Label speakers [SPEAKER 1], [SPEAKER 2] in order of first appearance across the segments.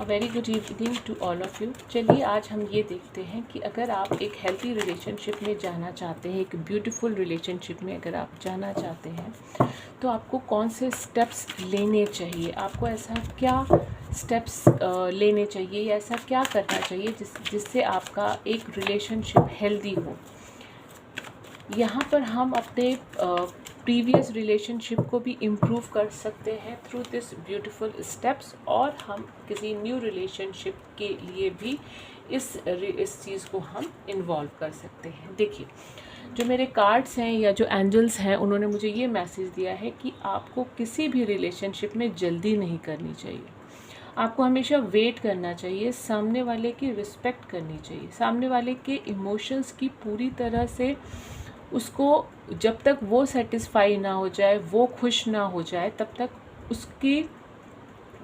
[SPEAKER 1] A very good evening to all of you. चलिए आज हम ये देखते हैं कि अगर आप एक हेल्थी रिलेशनशिप में जाना चाहते हैं, एक ब्यूटीफुल रिलेशनशिप में अगर आप जाना चाहते हैं तो आपको कौन से स्टेप्स लेने चाहिए, आपको ऐसा क्या स्टेप्स लेने चाहिए या ऐसा क्या करना चाहिए जिससे आपका एक रिलेशनशिप हेल्दी हो। यहाँ पर हम अपने प्रीवियस रिलेशनशिप को भी इम्प्रूव कर सकते हैं थ्रू दिस ब्यूटीफुल स्टेप्स, और हम किसी न्यू रिलेशनशिप के लिए भी इस चीज़ को हम इन्वॉल्व कर सकते हैं। देखिए, जो मेरे कार्ड्स हैं या जो एंजल्स हैं उन्होंने मुझे ये मैसेज दिया है कि आपको किसी भी रिलेशनशिप में जल्दी नहीं करनी चाहिए, आपको हमेशा वेट करना चाहिए, सामने वाले की रिस्पेक्ट करनी चाहिए, सामने वाले के इमोशंस की पूरी तरह से उसको जब तक वो सेटिस्फाई ना हो जाए, वो खुश ना हो जाए, तब तक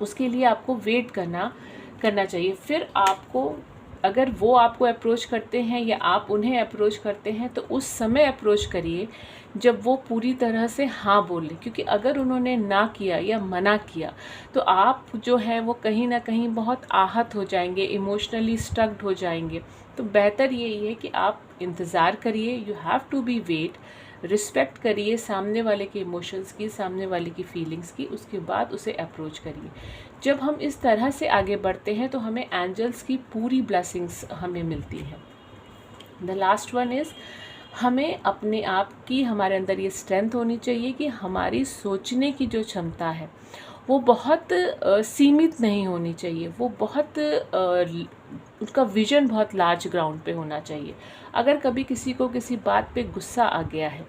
[SPEAKER 1] उसके लिए आपको वेट करना चाहिए। फिर आपको, अगर वो आपको अप्रोच करते हैं या आप उन्हें अप्रोच करते हैं तो उस समय अप्रोच करिए जब वो पूरी तरह से हाँ बोले, क्योंकि अगर उन्होंने ना किया या मना किया तो आप जो है वो कहीं ना कहीं बहुत आहत हो जाएंगे, इमोशनली स्टक्ड हो जाएंगे। तो बेहतर यही है कि आप इंतज़ार करिए, you have to be wait, respect करिए सामने वाले के इमोशंस की, सामने वाले की फीलिंग्स की, उसके बाद उसे अप्रोच करिए। जब हम इस तरह से आगे बढ़ते हैं तो हमें एंजल्स की पूरी ब्लेसिंग्स हमें मिलती हैं। द लास्ट वन इज़, हमें अपने आप की, हमारे अंदर ये स्ट्रेंथ होनी चाहिए कि हमारी सोचने की जो क्षमता है वो बहुत सीमित नहीं होनी चाहिए, वो बहुत उसका विजन बहुत लार्ज ग्राउंड पे होना चाहिए। अगर कभी किसी को किसी बात पे गुस्सा आ गया है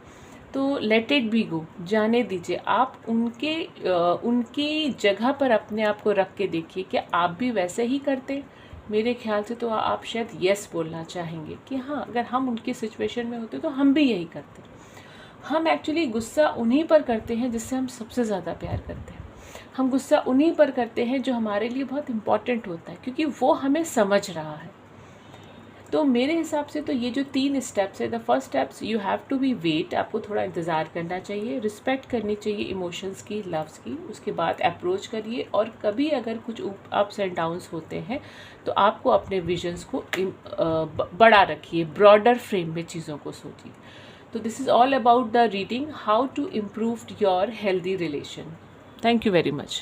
[SPEAKER 1] तो लेट इट बी गो, जाने दीजिए। आप उनकी जगह पर अपने आप को रख के देखिए, क्या आप भी वैसे ही करते? मेरे ख्याल से तो आप शायद यस बोलना चाहेंगे कि हाँ, अगर हम उनकी सिचुएशन में होते तो हम भी यही करते। हम एक्चुअली गुस्सा उन्हीं पर करते हैं जिससे हम सबसे ज़्यादा प्यार करते हैं। हम गुस्सा उन्हीं पर करते हैं जो हमारे लिए बहुत इम्पॉर्टेंट होता है, क्योंकि वो हमें समझ रहा है। तो मेरे हिसाब से तो ये जो 3 स्टेप्स है, the first steps, you have to be wait, आपको थोड़ा इंतज़ार करना चाहिए, रिस्पेक्ट करनी चाहिए इमोशंस की, लव्स की, उसके बाद अप्रोच करिए, और कभी अगर कुछ अप्स एंड डाउन्स होते हैं तो आपको अपने विजन्स को बड़ा रखिए, ब्रॉडर फ्रेम में चीज़ों को सोचिए। तो this is all about the reading how to improve your healthy relation. Thank you very much.